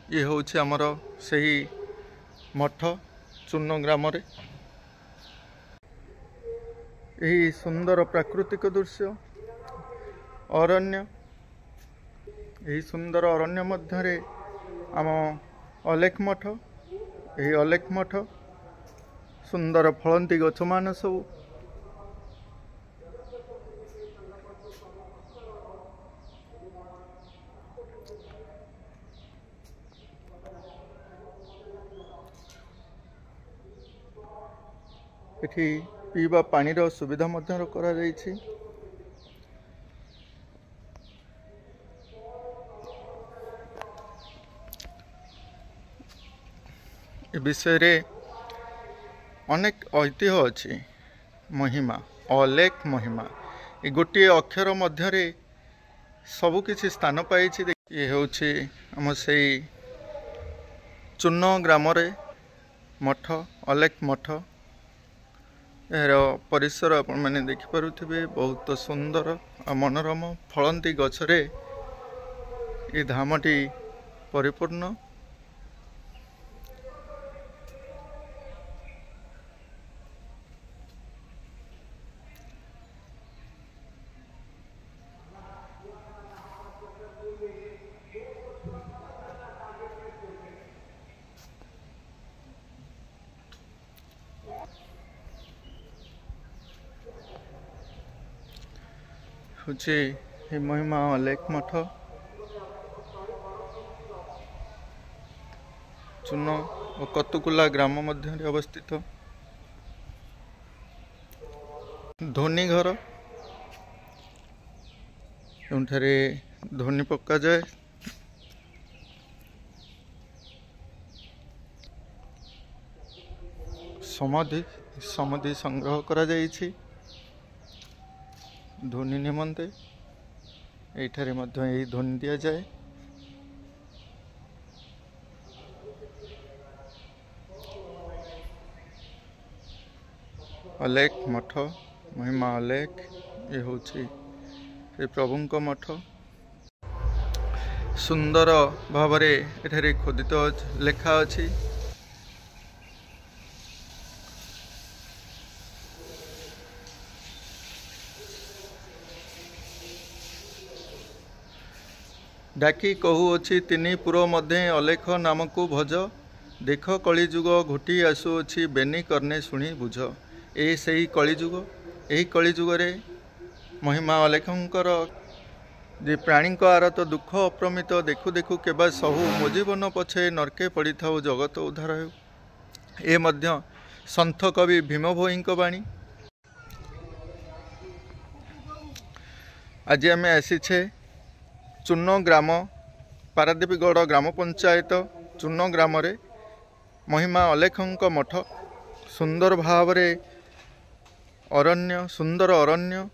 ये हूँ आमर से ही मठ चूर्ण ग्राम रे यही सुंदर प्राकृतिक दृश्य अरण्य यही सुंदर अरण्य मध्य आम अलेख मठ यही अलेख मठ सुंदर फलंती गछ मान सब एठी पीवा पानीर सुविधा मध्य करा जायछि। ए विषय रे अनेक ऐतिह्य अछि महिमा अलेख महिमा ए गोटे अक्षर मध्य सबु किछि स्थान पाइछि। ये होछि हम सेई चूर्ण ग्राम रे मठ अलेख मठ यार परिसर आपण मैंने देखिपे बहुत सुंदर और मनोरम फलंती गछरे ये धामटी परिपूर्ण। हूँ महिमा अलेख मठ चूर्ण और कतुकुला ग्राम मध्य अवस्थित धोनी घर जोठारे धोनी पक्का जाए समाधि समाधि संग्रह करा जाइछि ध्वनि निमंते एठारे मध्य यही ध्वनि दिया जाए। अलेख मठ महिमा अलेख ये हूँ प्रभुंक मठ सुंदर भावरे एठारे खोदित लेखा अछि। डाकी कहूअछि तिनी पुर मध्य अलेख नाम को भज देख कलिजुग घोटी आसुअछि बेनी करने शुणी बुझ ए सही कलिजुग यही कलिजुग रे महिमा अलेखंकर जे प्राणी आरत दुख अप्रमित देखु देखु केबा सहु मो जीवन पछे नरके पड़ी थाउ जगत उद्धार हो ए मध्य संत कवि भीम भोईंक बाणी। आज आम आसीछे चूर्ण ग्राम पारादीपगढ़ ग्राम पंचायत चूर्ण ग्राम रे महिमा अलेखंक मठ सुंदर भावरे अरण्य सुंदर अरण्य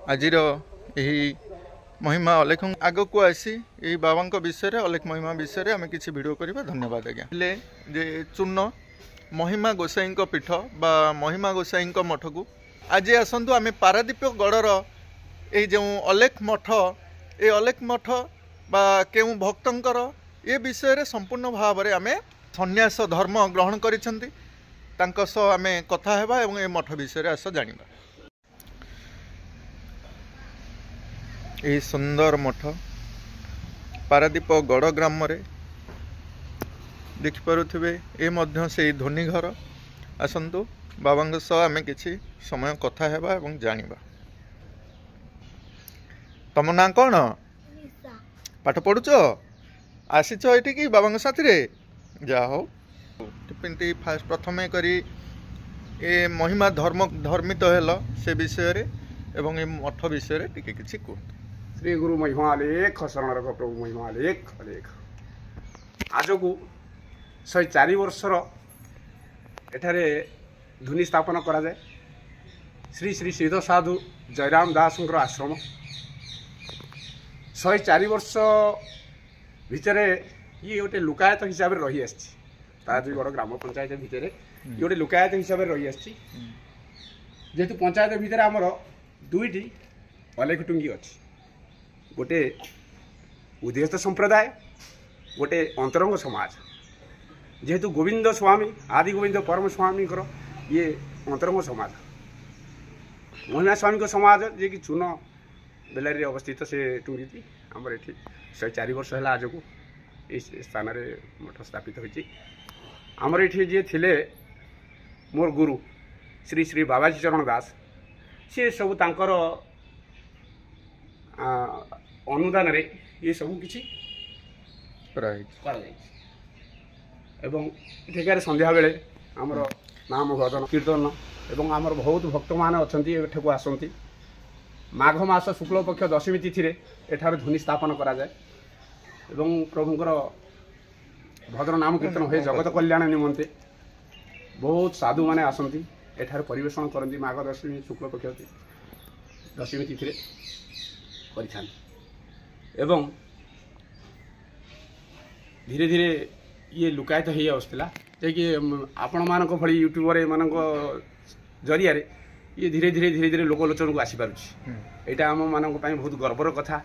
आजिर यही महिमा अलेख आग को आसी यही बाबा विषय अलेख महिमा विषय आम किसी वीडियो करवा। धन्यवाद आज्ञा। जे चूर्ण महिमा गोसाई पीठ बा महिमा गोसाई मठ को आज आसतु आम पारादीपगढ़ ये जो अलेख मठ ये अलेख मठ बा केउ भक्तंकर ये विषय संपूर्ण भाव में आम संन्यास धर्म ग्रहण करिसेंती तांको सह आम कथा हेबा एवं ए मठ विषय आस जानिबा। यही सुंदर मठ पारादीपगढ़ ग्राम रे देखिपे ये मध्य से धोनी घर आसतु बाबा सह आम किसी समय कथा हेबा एवं जानिबा। तम ना कौन पाठ पढ़ुच आसीच ये कि बाबा साथी रे जा हो पिंटी फास्ट प्रथमे करी ए महिमा धर्म धर्मित हेल से विषय रे एवं ए मठ विषय रे टिके किछि कहतु। श्री गुरु महिमा अलेख शरण रघ प्रभु महिमा अलेख अलेख आज को 104 वर्षर एठारे धुनी स्थापन करा जाए। श्री श्री सिद्ध साधु जयराम दास आश्रम 104 वर्ष भितर ये गोटे लुकायत हिसाब से रही आसगढ़ ग्राम पंचायत भितर ये गोटे लुकायत हिसाब से रही जेहेतु पंचायत भितर आमर दुईटी अलेख टुंगी अच्छी गोटे उदयस्थ संप्रदाय गोटे अंतरंग समाज जेहेतु गोविंद स्वामी आदि गोविंद परम स्वामी ये अंतरंग समाज महिमा स्वामी समाज जे कि चून बेलारी अवस्थित से टुंगी आमर ये 104 वर्ष है आज को इस स्थान में मठ स्थापित होती आमर ये जी थे मोर गुरु श्री श्री बाबाजी चरण दास सी सब तांकर अनुदान रे ये सब किसी एठिकार संध्या बेले आमर नाम भजन कीर्तन एवं आमर बहुत भक्त मान अच्छा को आसती माघ मास शुक्ल पक्ष दशमी तिथि एठार ध्वनि स्थापन करा जाए एवं प्रभुंकर भद्र नाम कीर्तन हुए जगत कल्याण निमंते बहुत साधु माने आसती एठार परिवेषण करती माघ दशमी शुक्ल पक्ष दशमी तिथि कर एवं धीरे धीरे ये लुकायत हो आसला जे आपण मान भली यूट्यूबर मान जरिया ये धीरे धीरे धीरे धीरे लोकलोचन को आसीपार यहाँ आम मान बहुत गर्वर कथा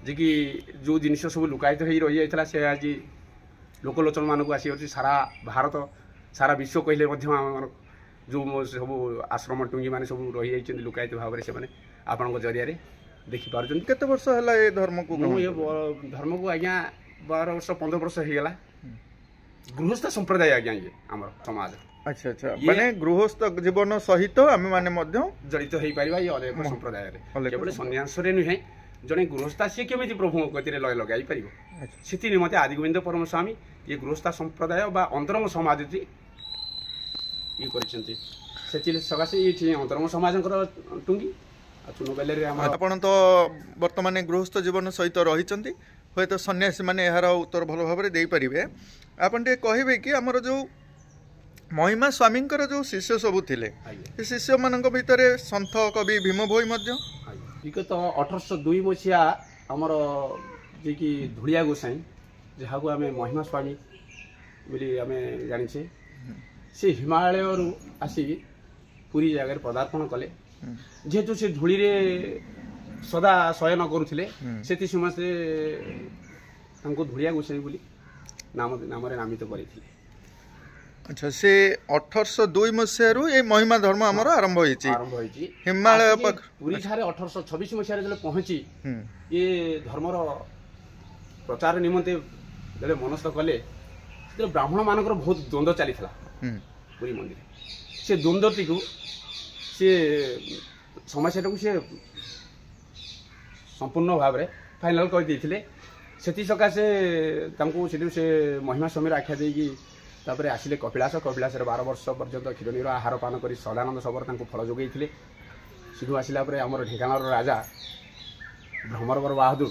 जे कि जो जिनस सब लुकायत हो रही जाता से आज लोकलोचन मान को आसी सारा भारत सारा विश्व कहले जो सब आश्रम टुंगी मान सब रही जाइए लुकायत भाव से आपण जरिया देखिपार केते वर्ष है धर्म को धर्म को आज्ञा 12 वर्ष 15 वर्ष होगा गृहस्थ संप्रदाय आज्ञा ये आम समाज अच्छा अच्छा माने गृहस्थ जीवन सहित आम माने मध्य जड़ित हो पारिबा ये अलेख संप्रदाय केवल सन्यास नुहे जड़े गृहस्था सी केमी प्रभु गति लय लगे पार से निमते आदि गोविंद परम स्वामी ये गृहस्था संप्रदाय बा अंतरंग समाज ये करसकाशे ये अंतरंग समाज टुंगी आपण तो वर्तमान गृहस्थ जीवन सहित रही हे तो सन्यासी मैंने यार उत्तर भल भाव में देपारे आपन टे कहे कि आमर जो महिमा स्वामी जो शिष्य सबू थे शिष्य मान भितर सन्थ कवि भीम भोई विगत 1802 मसीहा आमर जे कि धुलिया गोसाई जहाँ को आम महिमा स्वामी बोली आम जाचे से हिमालय आसिक पूरी जगह पदार्पण कले जेहेतु से धूली रे सदा शयन करुले से समस्ते धुलिया गोसाई बोली नाम नामित करते अच्छा से 1802 मसीह ये महिमा धर्म आमर आरंभ होती हिमालय पूरी ठारे 1826 मसीह जो पहुंची ये धर्मर प्रचार निमंते जो मनस्थ कले ब्राह्मण मानकर बहुत द्वंद्व चली पूरी मंदिर से द्वंद्व टी सी समस्या को सी संपूर्ण भाव में फाइनाल करते से सकाशे से महिमा स्वामी आख्या देकी आसिले कपिलास 12 वर्ष पर्यंत क्षीर नीर आहार पान कर सदानंद सबर फल जोगे सीधु आसला आमर ढेंकानार राजा भ्रमरवर बहादुर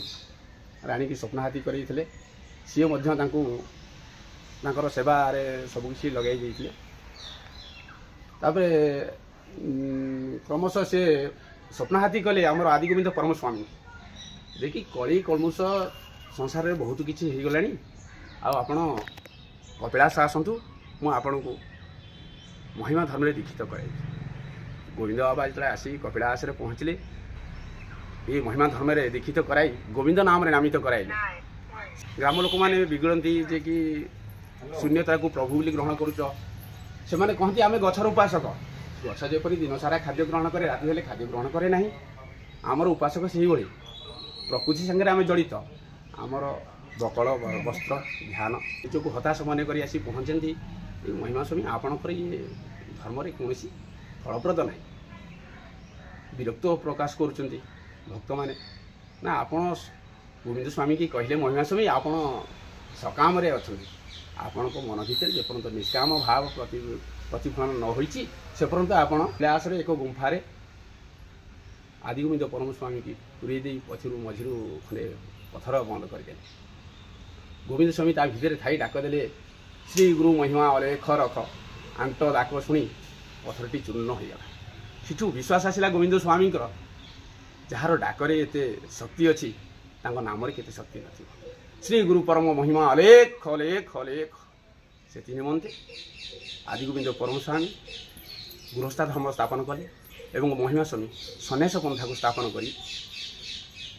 राणी की स्वप्नहाती करते सी सेवा सबकि लगे क्रमशः से स्वप्नहाती कले आमर आदि गोविंद परम स्वामी देखिए कली कलमुष संसार में बहुत किसी हो गला आपण कपिलास आसतु मुझे को महिमा धर्म दीक्षित कराई गोविंद बाबा जो आसी कपिलास पहुँचले ये महिमा धर्म दीक्षित कराई गोविंद नाम नामित कराइले ग्राम लोक मैंने बिगड़ती जे कि शून्यता को प्रभु बोली ग्रहण करुच से मैंने कहती आम गछर उपासक गछ जेपरी दिन सारा खाद्य ग्रहण करे राति हेले खाद्य ग्रहण करे ना आमर उपासक से ही प्रकृति संगे आम जड़ित आमर बकल वस्त्र ध्यान ये को हताश मन कर आसी पहुँचती महिमा स्वामी आपणकर ये धर्म कौन फलप्रद ना विरक्त प्रकाश कर भक्त मैंने ना आपण गोविंद स्वामी की कहले महिमा स्वामी आप सकाम अच्छा आपण को मन भर जेपर्यंत निष्काम भाव प्रतिफलन न होती से पर्यंत आपण प्रयास एक गुंफारे आदि गोविंद परम स्वामी की पूरे दे पछरू मझिरू खंडे पथर बंद करदे गोविंद स्वामी ता भितर थाई डाकदेले श्री गुरु महिमा अलेख रख आंट डाक शुणी पथरटी चूर्ण हो गला सेठू विश्वास आसला गोविंद स्वामी जार डाकरे एते शक्ति अच्छी नाम केते शक्ति न श्री गुरु परम महिमा अलेख अलेख अलेख से निमंते आदि गोविंद परम स्वामी गृहस्था धर्म स्थापन कले एवं महिमा स्वामी सन्यास पंथा को स्थापन करी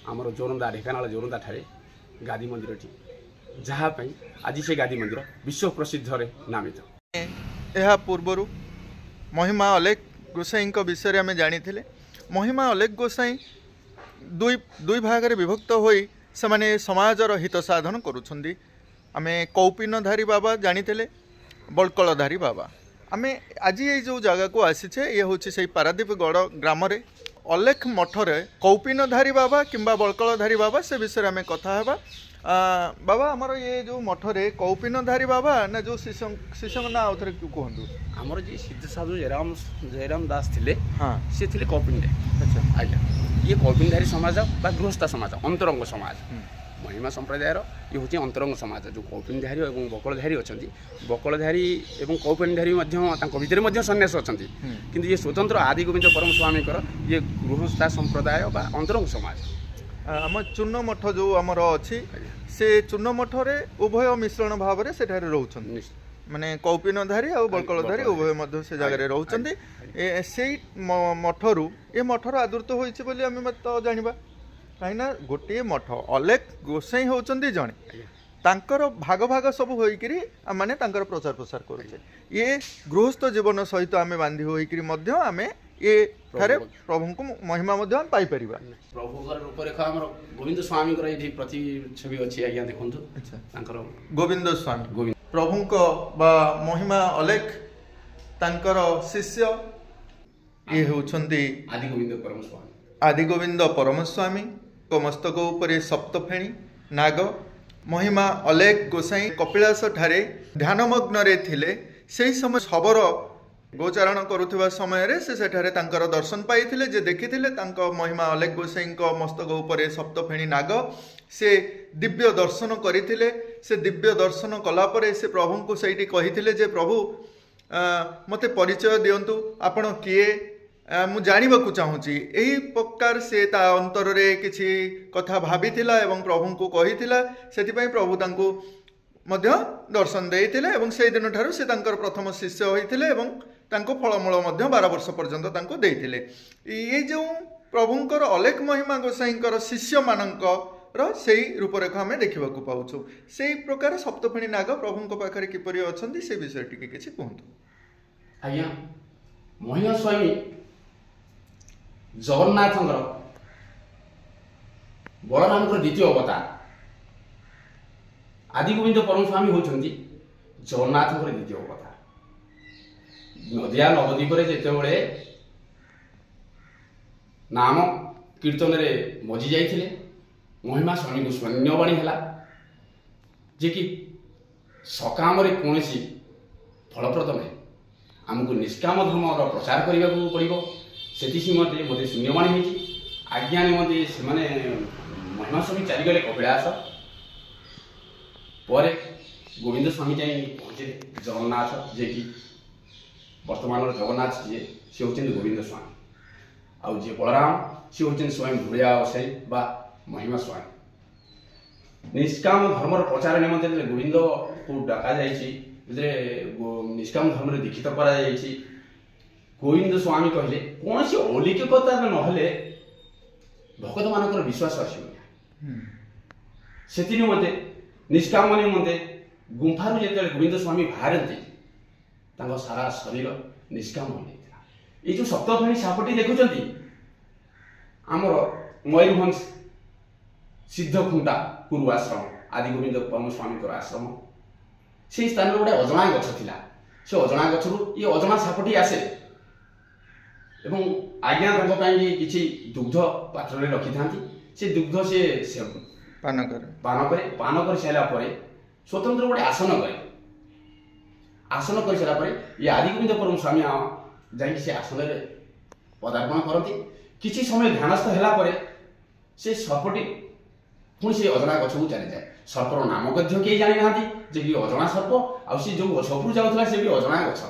आमर जोरंदा ढेकानाल जोरंदा ठारे गादी मंदिरटी जहाँपाई आज से गादी मंदिर विश्व प्रसिद्ध रे नामित। यह पूर्वर महिमा अलेख गोसाई विषय आम जानी महिमा अलेख गोसाई दुई भाग में विभक्त होई से माने समाजर हित साधन करुछंदी। आमे कौपिनधारी बाबा जानी बलकलधारी बाबा आमे आज ये जो जगह को आसीचे ये हूँ से पारादीप गड़ ग्राम रे अलेख मठरे कौपिनधारी बाबा किंबा बलकलधारी बाबा से विषय आम कथा हेबा। बाबा आमर ये जो मठरे कौपिनधारी बाबा ना जो शिष्य ना आउ थे कहतु आमर जी सिद्ध साधु जयराम दास थिले। हाँ सी थे कौपिन। अच्छा आज्ञा ये कौपिनधारी समाज बा गृहस्थ समाज अंतरंग समाज महिमा संप्रदायर ये हूँ अंतरंग समाज जो कौपिनधारी और बकलधारी अच्छा बकलधारी और कौपिनधारी भितर सन्यास अच्छा किंतु ये स्वतंत्र आदि गोविंद परम स्वामी ये गृहस्थ संप्रदाय बा अंतरंग समाज। आम चूर्ण मठ जो आमर अच्छी से चूर्ण मठरे उभय मिश्रण भाव में सेठार रोचन माने कौपिनधारी और बलकलधारी उभय से जगह रोचंती से मठरू ये मठर आदृत होइछि बोली आम तो जानिबा कहीं गोटे मठ अलेख गोसाई होचंती जणे तांकर भाग भाग सब होइकरी माने तांकर प्रचार प्रसार करूचे ये गृहस्थ जीवन सहित आम बांधी होइकरी मध्य आमे ये थारे प्रभु को महिमा मध्य पाई परिबा। प्रभु रूपरेखा हमर गोविंद स्वामी को ये प्रति छवि अछि आज्ञा देखंतु। अच्छा तांकर गोविंद स्वामी प्रभु को बा महिमा अलेख तांकर शिष्य ये होचंती आदि गोविंद परम स्वामी को मस्तक उपरे सप्तफेणी नाग महिमा अलेख गोसाई कपिलास ठारे ध्यानमग्न रे थिले से समय शबर गोचारण करुवा समय रे से सेठारे तांकर दर्शन पाइथिले जे देखिथिले तांको महिमा अलेख गोसाई मस्तक उपरे सप्तफेणी नाग से दिव्य दर्शन करथिले से दिव्य दर्शन कला परे से प्रभु को सेठी कहिथिले जे प्रभु मते परिचय दियंतु आपण किए मु जानिबा को चाहूची एही प्रकार से ता अंतर रे किछि कथा भाबिथिला एवं प्रभु को कहिथिला सेति पई प्रभु तांको मध्य दर्शन देइथिले एवं से दिन ठारू से तांकर प्रथम शिष्य होइथिले एवं तांको फलमूल मध्य 12 वर्ष पर्यंत तांको देइथिले। ये जो प्रभुंकर अलेख महिमा गोसाईंकर शिष्य मानंकर सेही रूपरेखा आम देखा पाऊँ से प्रकार सप्तफेणी नाग प्रभु पाखे किपरि अछंती से विषय टिके किछि कहंतु। आज्ञा महिमा स्वामी जगन्नाथ बलराम द्वितीय अवतार आदि गोविंद परम स्वामी होती जगन्नाथ द्वितीय अवतार नदिया नवद्वीप जिते नाम कीर्तन में मजी जाते महिमा स्वामी को शून्यवाणी है जे कि सकाम कौन फलप्रद नहीं आमको निष्काम धर्म प्रचार करने को पड़ो से मत शून्यवाणी होती आज्ञा निमंते से महिमा स्वामी चलीगले कपिलास पर गोविंद स्वामी जाए पहुँचे जगन्नाथ जे कि वर्तमान जगन्नाथ जी सी होती गोविंद स्वामी आउ जी बलराम सी होती स्वयं भूलिया असाई बा महिमा स्वामी निष्काम धर्म प्रचार निमंते गोविंद को डाका निष्काम धर्म दीक्षित करा गोविंद स्वामी कहले कौन सी अलौकिकता नहले भक्त मान विश्वास आसो से निमंते निष्काम निमंते गुंफारू जो गोविंद स्वामी बाहरती सारा शरीर निष्काम हो जाता ये जो सप्तफेणी सापटी देखुंत आमर मयूरभंज सिद्धखुंटा पूर्व आश्रम आदि गोविंद परम स्वामी आश्रम से स्थान में गोटे अजणा गछ थिला से अजणा गछरु ये अजणा सापटी आसे एवं आज्ञा किसी दुग्ध पात्र में रखी था से दुग्ध से पान कर सारापर स्वतंत्र गोटे आसन करे आसन कर सारापर ये आदि गोविंद परम स्वामी जाकि से आसन में पदार्पण करती किसी समय ध्यानस्थ है से सर्पटी पुणी से अजणा गछ को चली जाए सर्पर नाम कहीं जानी ना जे कि अजणा सर्प आ जो गछ उपरू जाऊला से भी अजणा गछ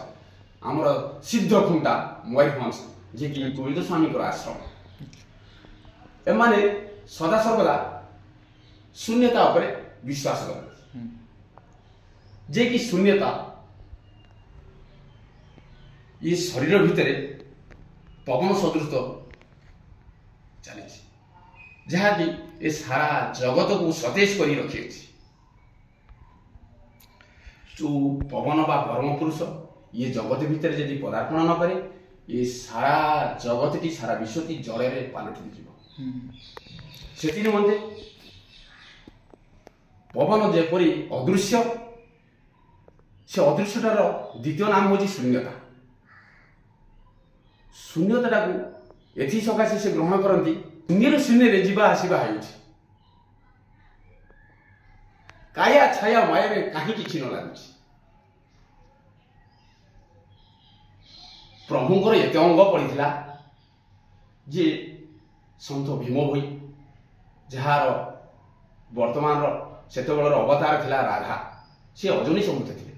आमर सिद्धखुंटा मयूरभंज जे कि गोविंद स्वामी आश्रम एमाने सदा सर्वदा शून्यता उपरे विश्वास करते जे कि शून्यता ये शरीर भितर ପବନ ସଦୃଶ ଚାଲିଛି, ଯାହାକି ଏ ସାରା ଜଗତକୁ ସତେଜ କରି ରଖିଅଛି। ଯୋଉ ପବନ ବା ପରମ ପୁରୁଷ ଇଏ ଜଗତ ଭିତରେ ଯଦି ପଦାର୍ପଣ ନ କରେ, ଏ ସାରା ଜଗତଟି ସାରା ବିଶ୍ୱଟି ଜଳରେ ପାଲଟି ଯିବ। ସେଥି ନିମନ୍ତେ ପବନ ଯେପରି ଅଦୃଶ୍ୟ, ସେ ଅଦୃଶ୍ୟଟାର ଦ୍ୱିତୀୟ ନାମ ହେଉଛି ଶୂନ୍ୟତା। ଶୂନ୍ୟତାଟାକୁ ଏଥି ସକାଶେ ସେ ଗ୍ରହଣ କରନ୍ତି, ଶୂନ୍ୟରୁ ଶୂନ୍ୟରେ ଯିବା ଆସିବା ହେଉଛି। କାୟା ଛାୟା ମାୟାରେ କାହିଁ କିଛି ନ ଲାଗୁଛି। ପ୍ରଭୁଙ୍କର ଏତେ ଅଙ୍ଗ ପଡ଼ିଥିଲା ଯେ ସନ୍ଥ ଭୀମ ଭୋଇ, ଯାହାର ବର୍ତ୍ତମାନର ସେତେବେଳର ଅବତାର ଥିଲା ରାଧା, ସେ ଅଜନୀ ସମୁଦ୍ର ଥିଲେ।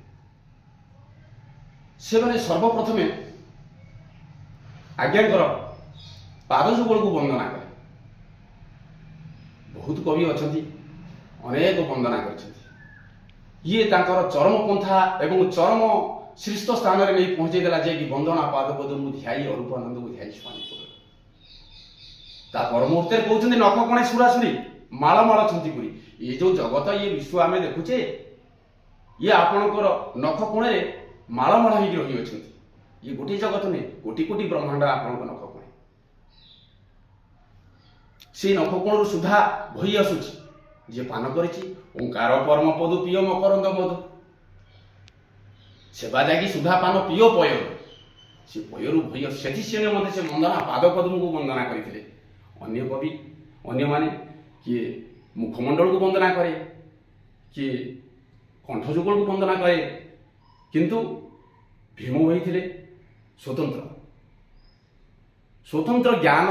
ସେମାନେ ସର୍ବପ୍ରଥମେ ଆଜ୍ଞାଙ୍କର ପାଦ ଯୁଗଳକୁ ବନ୍ଦନା କଲେ। ବହୁତ କବି ଅଛନ୍ତି, ଅନେକ ବନ୍ଦନା କରିଛନ୍ତି। ଇଏ ତାଙ୍କର ଚରମ ପନ୍ଥା ଏବଂ ଚରମ ଶ୍ରେଷ୍ଠ ସ୍ଥାନରେ ନେଇ ପହଞ୍ଚେଇ ଦେଲା, ଯେ କି ବନ୍ଦନା ପାଦ ପଦ ମୁଁ ଧ୍ୟାଇ ଅରୂପାନନ୍ଦକୁ ଧ୍ୟାଇ ସ୍ୱାମୀ ପଦ। ତା ପର ମୁହୂର୍ତ୍ତରେ କହୁଛନ୍ତି ନଖ କଣେ ସୁରାସୁରୀ ମାଳ ମାଳ ଛନ୍ତି ପୁରୀ। ଏ ଯୋଉ ଜଗତ, ଇଏ ବିଶ୍ୱ ଆମେ ଦେଖୁଛେ, ଇଏ ଆପଣଙ୍କର ନଖ କୋଣରେ ମାଳ ମାଳ ହେଇକି ରହିଅଛନ୍ତି। ଇଏ ଗୋଟିଏ ଜଗତ ନୁହେଁ, କୋଟି କୋଟି ବ୍ରହ୍ମାଣ୍ଡ ଆପଣଙ୍କ ନଖ କୋଣେ। ସେଇ ନଖ କୋଣରୁ ସୁଧା ବହି ଆସୁଛି, ଯିଏ ପାନ କରିଛି ଓଙ୍କାର ପରମ ପଦୁ ପିଓ ମକରନ୍ଦ ମଧୁ। ସେବା ଯାକି ସୁଧା ପାନ ପିଓ ପୟରୁ, ସେ ପୟରୁ ଭୟ ସେଥି ସେ ମଧ୍ୟ ସେ ବନ୍ଦନା ପାଦ ପଦ୍ମକୁ ବନ୍ଦନା କରିଥିଲେ। ଅନ୍ୟ କବି ଅନ୍ୟମାନେ କିଏ ମୁଖମଣ୍ଡଳକୁ ବନ୍ଦନା କରେ, କିଏ କଣ୍ଠ ଯୁଗଳକୁ ବନ୍ଦନା କରେ, କିନ୍ତୁ ଭୀମ ହୋଇଥିଲେ ସ୍ୱତନ୍ତ୍ର ଜ୍ଞାନ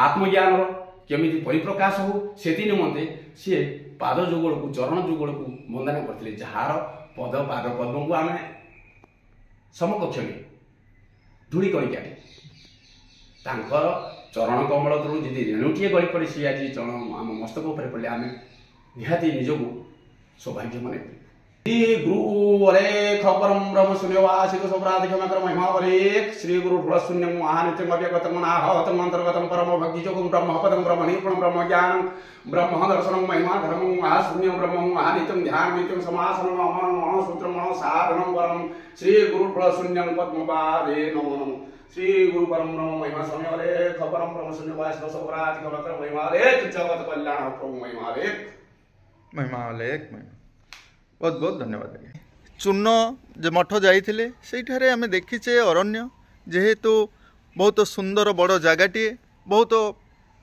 ଆତ୍ମଜ୍ଞାନର କେମିତି ପରିପ୍ରକାଶ ହଉ, ସେଥି ନିମନ୍ତେ ସିଏ ପାଦ ଯୁଗଳକୁ ଚରଣ ଯୁଗଳକୁ ବନ୍ଦନା କରିଥିଲେ। ଯାହାର ପାଦ ପଦ୍ମକୁ ଆମେ ସମକକ୍ଷ ଧୂଳି କରିକାଟେ, ତାଙ୍କର ଚରଣ କମଳ ତଳୁ ଯଦି ରେଣୁଟିଏ ଗଳି ପଡ଼େ, ସିଏ ଆଜି ଚରଣ ଆମ ମସ୍ତକ ଉପରେ ପଡ଼ିଲେ ଆମେ ନିହାତି ନିଜକୁ ସୌଭାଗ୍ୟ ମନେ କରୁ। श्री गुरु अलेख परम ब्रह्म शून्यवासिक सौराधिकमकर महिमा अलेख श्री गुरु ढोल शून्य महानित्यम अव्यगतम अनाहतम अंतर्गतम परम भक्ति जोगम ब्रह्म पदम ब्रह्म निपुण ब्रह्म ज्ञानम ब्रह्म दर्शनम महिमा धर्मम महाशून्यम ब्रह्म महानित्यम ध्यान नित्यम समासनम अमरम मनोसूत्रम मनोसाधनम वरम श्री गुरु ढोल शून्यम पद्मपादे नमो श्री गुरु परम ब्रह्म महिमा स्वामी अलेख परम ब्रह्म शून्यवासिक सौराधिकमकर महिमा अलेख जगत कल्याण प्रभु महिमा अलेख बहुत बहुत धन्यवाद आज्ञा। चूर्ण जे मठ जाइथिले सेठारे आमे देखिचे अरण्य, जेहेतु बहुत सुंदर बड़ जगाटीए, बहुत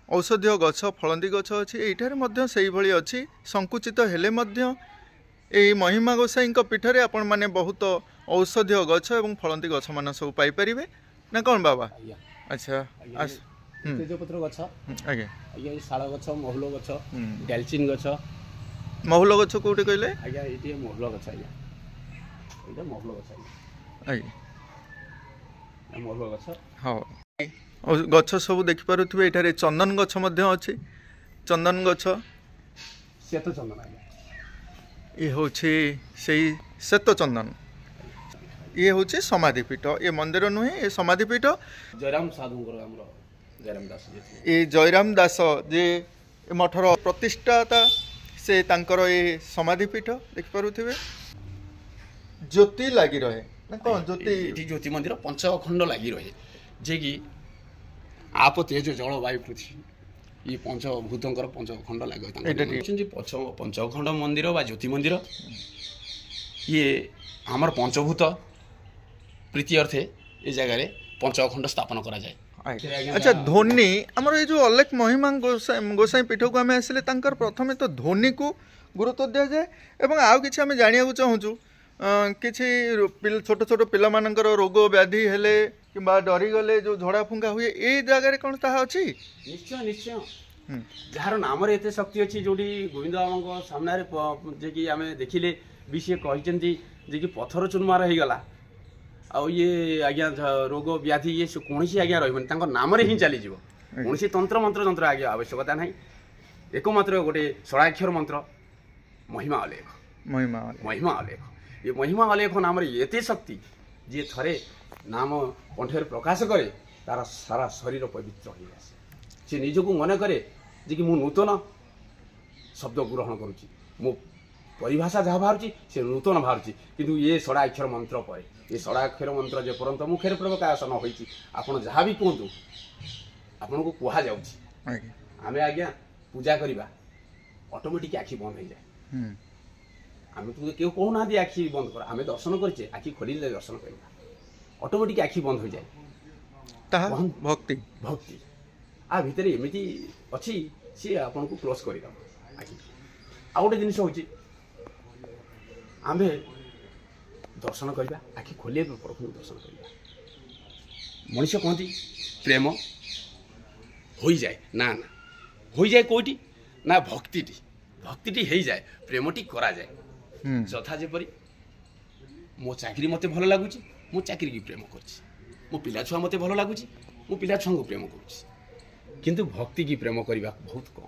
औषधीय गछ फलंदी गछ अच्छी, एठारे मध्य सेही भली अच्छी संकुचित हेले मध्य एही महिमा गोसाईंक पीठरे आपण माने बहुत औषधीय गछ एवं फलंदी गछ मान सब पाई परिबे ना कोन बाबा? अच्छा, तेजपत्र गछ आज्ञा, आज्ञा शाल गछ, महुल गछ, डालचिन गछ। महुल गछ कोउटे कहले? आज्ञा एटी महुल गछ। आज्ञा एटा महुल गछ। आज्ञा महुल गछ। हाँ, गछ सब देखि पारुथिबे। एठारे चंदन गछ मध्य अछि, चंदन गछ श्वेत चंदन। आज्ञा ये होछि सेही श्वेत चंदन। ये होछि समाधिपीठ, ये मंदिर नुहे, ये समाधिपीठ। जयराम साधुंकर हमरो जयराम दास जे थे, ये जयराम दास जे मठर प्रतिष्ठाता, से तांकर ये समाधिपीठ देख पारुथिबे। ज्योति लागी रहे ना कौन? ज्योति मंदिर पंचखंड लागी रहे, जे कि आप तेज जल वायु पृथ्वी ये पंचभूतंकर पंचखंड लागे। पंचखंड मंदिर बा ज्योति मंदिर ये आमर पंचभूत प्रीति अर्थे ये जगह पंचखंड स्थापन करा जाए। अच्छा, ध्वनि आमर ये जो अलेख महिमा गोसाई पीठ को आम आसिले तांकर प्रथमे तो ध्वनि को गुरुत्व दि जाए एवं आउ किछि आम जानिया चाहूँ किछि छोट छोट पिला मानकर रोग व्याधि हेले किंबा डरी गले जो झड़ा फुंका हुए ए जगह कौन ताहा अछि? निश्चय निश्चय जार नाम एत शक्ति अच्छी जो गोविंद बाबा सामने जे कि आम देखिले भी सी कहते जे कि पथर चुनमार हो गला आउ ये आज्ञा रोग व्याधि ये कौन आज्ञा रही नाम ही चलीज कौन तंत्र मंत्र जंत्र आज्ञा आवश्यकता ना। एकमात्र गोटे षडाक्षर मंत्र महिमा अलेख। महिमा अलेख ये महिमा अलेख नाम एत शक्ति जी थे नाम कंठे प्रकाश करे तार सारा शरीर पवित्र हो जाए सी निजक मन करे जे कि मु नूतन शब्द ग्रहण करुच्ची मो परिभाषा जहाँ बाहर से नूतन बाहर किंतु ये षडाक्षर मंत्र पर ये षडाक्षर मंत्र जे परंत मुखेर प्रकाश न होती आपड़ जहाँ भी कहतु आपन को कह जामें आज्ञा पूजा करवा ऑटोमेटिक आखि बंद हो जाए आम तो क्यों कहना आखि बंद कर आम दर्शन करे आखि खोल दर्शन करवा ऑटोमेटिक आखि बंद हो जाए भक्ति भक्ति आ भितर एमती अच्छी सी आपन को क्लोज कर आखि आ गोटे जिन हूँ आम दर्शन करवा आखि खोल प्रभु दर्शन करवा मनुष्य कहती प्रेम हो जाए ना ना हो जाए कौटी ना भक्ति हो जाए प्रेमटी करा जाए जथा जेपरी मो चाकरी मते भल लगुच मो चाकरी की प्रेम कर मो पिला छुआ मते भल लगुच मो पिला छुआ को प्रेम कर किंतु भक्ति की प्रेम करने बहुत कम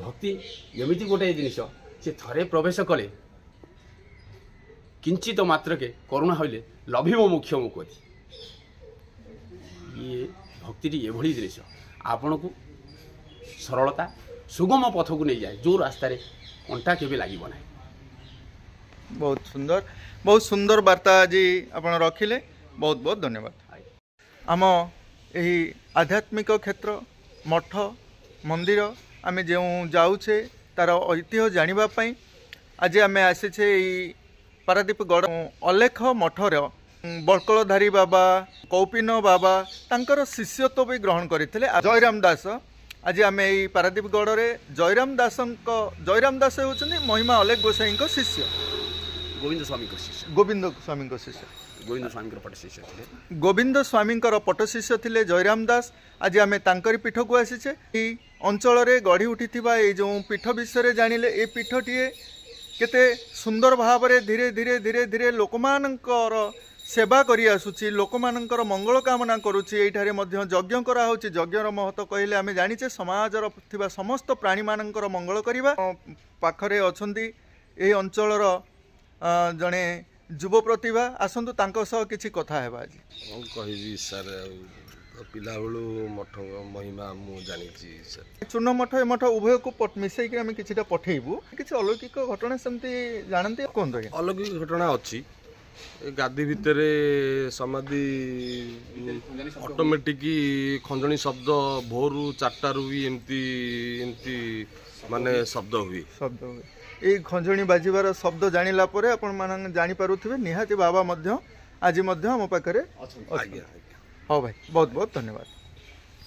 भक्ति एमती गोटे जिनिस से थरे प्रवेश कले किंचित मात्र के करुणा हईले लभिब मुख्य मुकति ये भक्ति एभली जिनिस आपण को सरलता सुगम पथ को नहीं जाए जो रास्ता रे कंटा केबे लागिब ना। बहुत सुंदर वार्ता आज आप रखिले बहुत बहुत धन्यवाद। आम यही आध्यात्मिक क्षेत्र मठ मंदिर आम जो जाऊे तार ऐतिह्य जानापी आज आम आसीचे पारादीप गड़ अलेख मठर बड़कलधारी बाबा कौपिन बाबा तांकर शिष्यत्व भी ग्रहण करते जयराम दास आज आम यही पारादीप गढ़ में जयराम दास होती महिमा अलेख गोसाई शिष्य गोविंद स्वामी शिष्य गोविंद स्वामी शिष्य गोविंद स्वामी पट शिष्य थे गोविंद स्वामी पट शिष्य थे जयराम दास आज आम तांकरी पीठ को आसीचे अंचल गढ़ी उठी जो पीठ विषय जानिले ए पीठटी केते सुंदर भाव में धीरे धीरे धीरे धीरे लोकमानंकर सेवा करी आसुची लोकमानंकर मंगल कामना करुची एठारे मध्य यज्ञ कराउची यज्ञर महत्व कहले आमे जानिचे समाजर थिबा समस्त प्राणी मानंकर मंगल करिबा पाखरे अछंती ए अंचलर जणे युव प्रतिभा आसंतु तांको सह किछि कथा हेबा आज कहबी सर पिला बेलू मठ महिमा मु जानिची सर चूर्ण मठ ए मठ उभय को मिसई के आमे किछिटा पठेइबु किछि अलौकिक घटना सेमती जानते कोन रे अलौकिक घटना अछि गादी भितर समाधि ऑटोमेटिक खंजणी शब्द भोर 4टारू भी एमती माने शब्द हुए ये खंजणी बाजिबार शब्द जानिला परे आपण मान जानि पारुथिबे निहाती बाबा मध्य आज मध्य हम पाखरे हाँ भाई बहुत बहुत धन्यवाद।